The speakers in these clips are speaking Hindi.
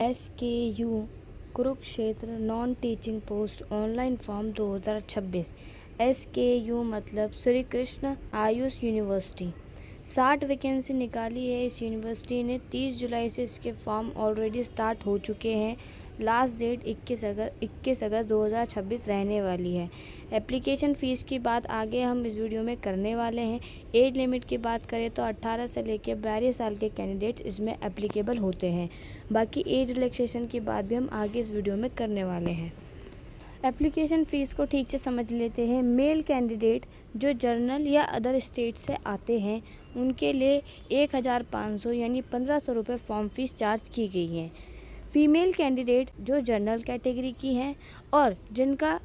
SKU Kurukshetra non teaching post online form 2026। SKU मतलब श्री कृष्ण आयुष यूनिवर्सिटी 60 वैकेंसी निकाली है। इस यूनिवर्सिटी ने 30 जुलाई से इसके फॉर्म ऑलरेडी स्टार्ट हो चुके हैं। लास्ट डेट 21 अगस्त 2026 रहने वाली है। एप्लीकेशन फ़ीस की बात आगे हम इस वीडियो में करने वाले हैं। एज लिमिट की बात करें तो 18 से लेकर 42 साल के कैंडिडेट्स इसमें एप्लीकेबल होते हैं। बाकी एज रिलैक्सेशन की बात भी हम आगे इस वीडियो में करने वाले हैं। एप्लीकेशन फ़ीस को ठीक से समझ लेते हैं। मेल कैंडिडेट जो जर्नल या अदर स्टेट से आते हैं उनके लिए 1500 यानी 1500 रुपये फॉर्म फ़ीस चार्ज की गई है। फ़ीमेल कैंडिडेट जो जनरल कैटेगरी की हैं और जिनका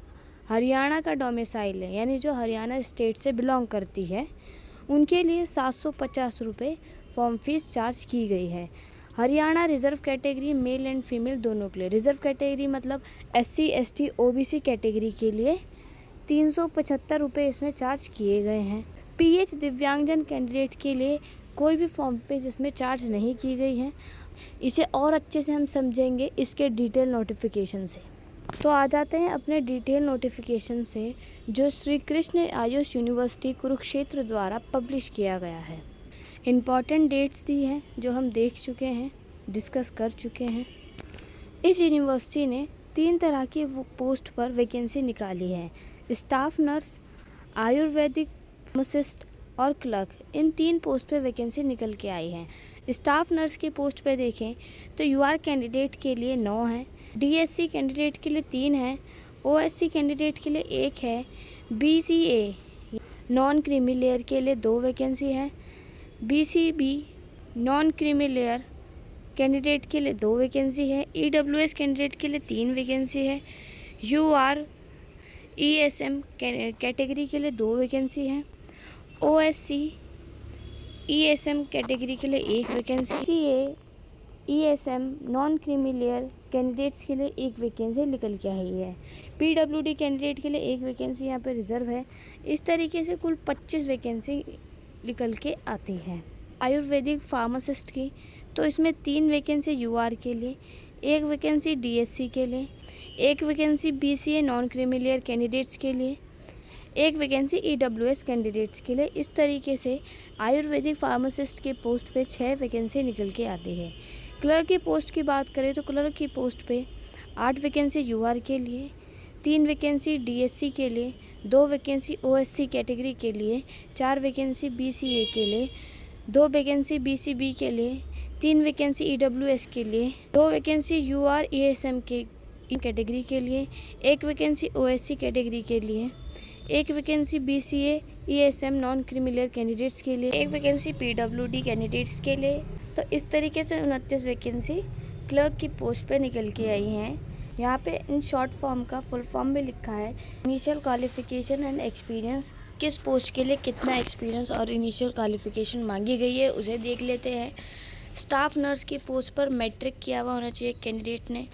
हरियाणा का डोमिसाइल है यानी जो हरियाणा स्टेट से बिलोंग करती है उनके लिए 750 रुपये फॉर्म फ़ीस चार्ज की गई है। Haryana reserve category male and female दोनों के लिए, रिज़र्व कैटेगरी मतलब SC ST OBC कैटेगरी के लिए 375 रुपये इसमें चार्ज किए गए हैं। PH दिव्यांगजन कैंडिडेट के लिए कोई भी फॉर्म फीस इसमें चार्ज नहीं की गई है। इसे और अच्छे से हम समझेंगे इसके डिटेल नोटिफिकेशन से। तो आ जाते हैं अपने डिटेल नोटिफिकेशन से जो श्री कृष्ण आयुष यूनिवर्सिटी कुरुक्षेत्र द्वारा पब्लिश किया गया है। इम्पॉर्टेंट डेट्स दी हैं जो हम देख चुके हैं, डिस्कस कर चुके हैं। इस यूनिवर्सिटी ने 3 तरह की पोस्ट पर वैकेंसी निकाली है। स्टाफ नर्स, आयुर्वेदिक फार्मासिस्ट और क्लर्क, इन 3 पोस्ट पे वैकेंसी निकल के आई है। स्टाफ नर्स की पोस्ट पे देखें तो UR कैंडिडेट के लिए 9 है, DSC कैंडिडेट के लिए 3 है, OSC कैंडिडेट के लिए 1 है, BCA नॉन क्रीमी लेयर के लिए 2 वैकेंसी है, BCB non creamy layer candidate के लिए 2 वैकेंसी है, EWS कैंडिडेट के लिए 3 वैकेंसी है, UR ESM कैटेगरी के लिए 2 वैकेंसी है, OSC ESM कैटेगरी के लिए 1 vacancy, CA ESM non creamy layer candidates के लिए 1 वैकेंसी निकल के आई है। PWD कैंडिडेट के लिए 1 वैकेंसी यहाँ पे रिज़र्व है। इस तरीके से कुल 25 वैकेंसी निकल के आती है। आयुर्वेदिक फार्मासिस्ट की तो इसमें 3 वैकेंसी UR के लिए, 1 वैकेंसी DSC के लिए, 1 vacancy BCA non creamy layer candidates के लिए, 1 वैकेंसी EWS कैंडिडेट्स के लिए। इस तरीके से आयुर्वेदिक फार्मासिस्ट के पोस्ट पे 6 वैकेंसी निकल के आती है। क्लर्क की पोस्ट की बात करें तो क्लर्क की पोस्ट पे 8 वैकेंसी UR के लिए, 3 वैकेंसी DSC के लिए, 2 वैकेंसी OSC कैटेगरी के लिए, 4 वैकेंसी BCA के लिए, 2 वैकेंसी BCB के लिए, 3 वैकेंसी EWS के लिए, 2 वैकेंसी UR ESM के कैटेगरी के लिए, 1 वैकेंसी OSC कैटेगरी के लिए, 1 vacancy BCA ESM non criminal candidates के लिए, 1 वैकेंसी PWD कैंडिडेट्स के लिए। तो इस तरीके से 29 वैकेंसी क्लर्क की पोस्ट पे निकल के आई हैं। यहाँ पे इन शॉर्ट फॉर्म का फुल फॉर्म में लिखा है इनिशियल क्वालिफिकेशन एंड एक्सपीरियंस, किस पोस्ट के लिए कितना एक्सपीरियंस और इनिशियल क्वालिफिकेशन मांगी गई है उसे देख लेते हैं। स्टाफ नर्स की पोस्ट पर मैट्रिक किया हुआ होना चाहिए कैंडिडेट ने।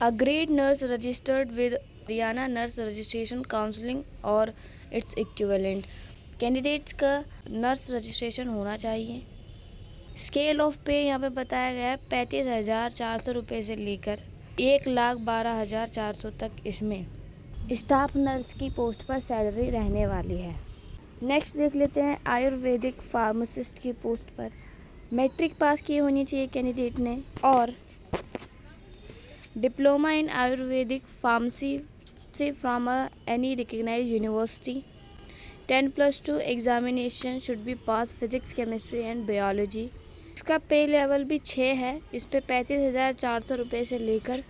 अ grade nurse registered with Haryana nurse registration counselling और इट्स इक्विवेलेंट, कैंडिडेट्स का नर्स रजिस्ट्रेशन होना चाहिए। स्केल ऑफ पे यहाँ पे बताया गया है 35,400 रुपये से लेकर 1,12,400 तक इसमें स्टाफ नर्स की पोस्ट पर सैलरी रहने वाली है। नेक्स्ट देख लेते हैं आयुर्वेदिक फार्मासिस्ट की पोस्ट पर मैट्रिक पास की होनी चाहिए कैंडिडेट ने और डिप्लोमा इन आयुर्वेदिक फार्मेसी से from any recognised university. 10+2 examination should be pass physics chemistry and biology. इसका पे लेवल भी 6 है। इस पे 35,400 रुपये से लेकर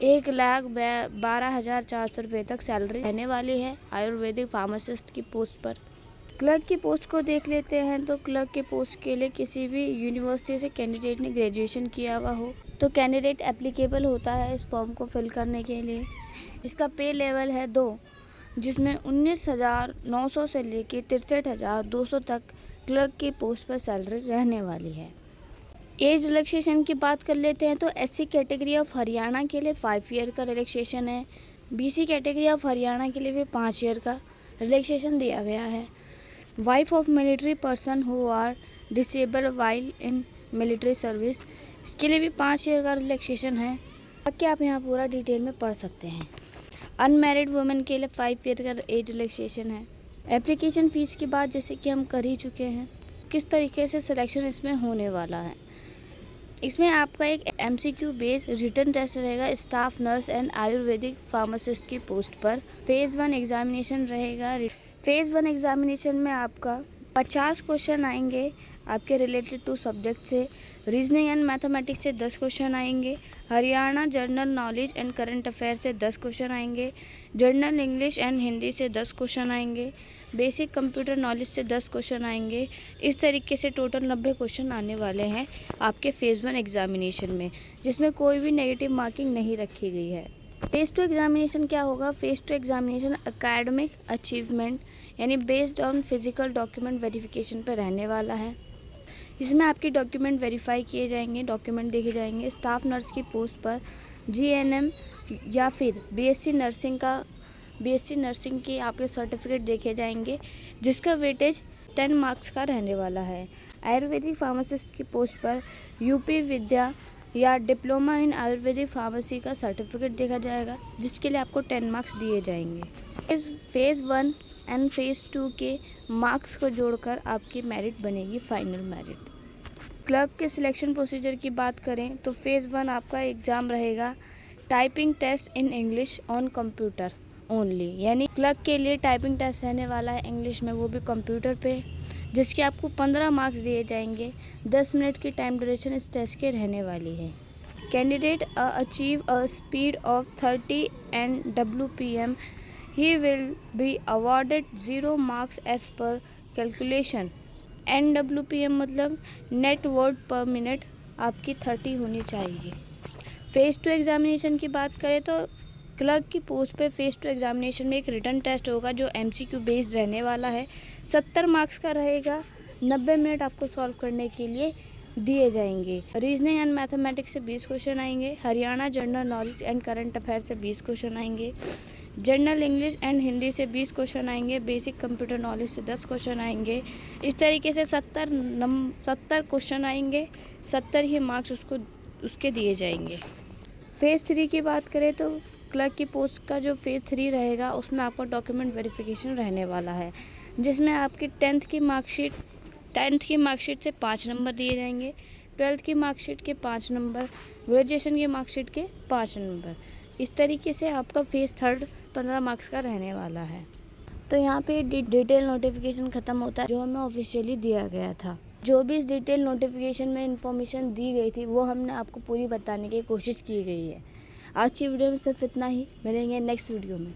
1,12,400 रुपये तक सैलरी रहने वाली है आयुर्वेदिक फार्मासिस्ट की पोस्ट पर। क्लर्क की पोस्ट को देख लेते हैं तो क्लर्क की पोस्ट के लिए किसी भी यूनिवर्सिटी से कैंडिडेट ने ग्रेजुएशन किया हुआ हो तो कैंडिडेट एप्लीकेबल होता है इस फॉर्म को फिल करने के लिए। इसका पे लेवल है 2 जिसमें 19,900 से लेकर 63,200 तक क्लर्क की पोस्ट पर सैलरी रहने वाली है। एज रिलैक्सेशन की बात कर लेते हैं तो SC कैटेगरी ऑफ हरियाणा के लिए 5 ईयर का रिलैक्सेशन है। BC कैटेगरी ऑफ हरियाणा के लिए भी 5 ईयर का रिलैक्सेशन दिया गया है। Wife of military person who are disable while in military service इसके लिए भी 5 ईयर का रिलैक्सेशन है, ताकि आप यहाँ पूरा डिटेल में पढ़ सकते हैं। अनमैरिड वुमेन के लिए 5 ईयर का एज रिलैक्सेशन है। एप्लीकेशन फ़ीस की बात जैसे कि हम कर ही चुके हैं, किस तरीके से सिलेक्शन इसमें होने वाला है। इसमें आपका एक MCQ बेस्ड रिटन टेस्ट रहेगा staff nurse and Ayurvedic pharmacist की पोस्ट पर। फेज़ 1 एग्जामिनेशन रहेगा। फेज़ 1 एग्जामिनेशन में आपका 50 क्वेश्चन आएंगे आपके रिलेटेड टू सब्जेक्ट से। रीजनिंग एंड मैथमेटिक्स से 10 क्वेश्चन आएंगे। Haryana general knowledge and current affair से 10 क्वेश्चन आएंगे। जनरल इंग्लिश एंड हिंदी से 10 क्वेश्चन आएंगे। बेसिक कंप्यूटर नॉलेज से 10 क्वेश्चन आएंगे। इस तरीके से टोटल 90 क्वेश्चन आने वाले हैं आपके फेज़ 1 एग्जामिनेशन में, जिसमें कोई भी नेगेटिव मार्किंग नहीं रखी गई है। फेज़ 2 एग्जामिनेशन क्या होगा? फेज़ 2 एग्जामिनेशन एकेडमिक अचीवमेंट यानी based on physical document verification पर रहने वाला है। इसमें आपके डॉक्यूमेंट वेरीफाई किए जाएंगे, डॉक्यूमेंट देखे जाएंगे। स्टाफ नर्स की पोस्ट पर GNM या फिर BSc नर्सिंग के आपके सर्टिफिकेट देखे जाएंगे, जिसका वेटेज 10 मार्क्स का रहने वाला है। आयुर्वेदिक फार्मासिस्ट की पोस्ट पर UP विद्या या डिप्लोमा इन आयुर्वेदिक फार्मेसी का सर्टिफिकेट देखा जाएगा, जिसके लिए आपको 10 मार्क्स दिए जाएंगे। इस फेज़ 1 एंड फेज़ 2 के मार्क्स को जोड़कर आपकी मेरिट बनेगी फाइनल मेरिट। क्लर्क के सिलेक्शन प्रोसीजर की बात करें तो फेज़ 1 आपका एग्ज़ाम रहेगा typing test in English on computer only, यानी क्लर्क के लिए टाइपिंग टेस्ट रहने वाला है इंग्लिश में, वो भी कंप्यूटर पे, जिसके आपको 15 मार्क्स दिए जाएंगे। 10 मिनट की टाइम ड्यूरेशन इस टेस्ट के रहने वाली है। Candidate achieve a speed of 30 NWPM he will be awarded 0 marks as per calculation. NWPM मतलब नेट वर्ड पर मिनट आपकी 30 होनी चाहिए। फेज़ 2 एग्जामिनेशन की बात करें तो क्लर्क की पोस्ट पे फेज़ 2 एग्जामिनेशन में एक रिटन टेस्ट होगा जो MCQ बेस्ड रहने वाला है। 70 मार्क्स का रहेगा। 90 मिनट आपको सॉल्व करने के लिए दिए जाएंगे। रीजनिंग एंड मैथमेटिक्स से 20 क्वेश्चन आएंगे। Haryana general knowledge and current affair से 20 क्वेश्चन आएंगे। जनरल इंग्लिश एंड हिंदी से 20 क्वेश्चन आएंगे। बेसिक कंप्यूटर नॉलेज से 10 क्वेश्चन आएंगे। इस तरीके से 70 क्वेश्चन आएंगे। 70 ही मार्क्स उसके दिए जाएंगे। फेज़ 3 की बात करें तो क्लर्क की पोस्ट का जो फेज़ 3 रहेगा उसमें आपका डॉक्यूमेंट वेरिफिकेशन रहने वाला है, जिसमें आपकी 10th की मार्कशीट से 5 नंबर दिए जाएंगे। 12th की मार्कशीट के 5 नंबर, ग्रेजुएशन की मार्कशीट के 5 नंबर। इस तरीके से आपका फेज़ 3 15 मार्क्स का रहने वाला है। तो यहाँ पे डिटेल नोटिफिकेशन ख़त्म होता है जो हमें ऑफिशियली दिया गया था। जो भी इस डिटेल नोटिफिकेशन में इंफॉर्मेशन दी गई थी वो हमने आपको पूरी बताने की कोशिश की गई है। आज की वीडियो में सिर्फ इतना ही। मिलेंगे नेक्स्ट वीडियो में।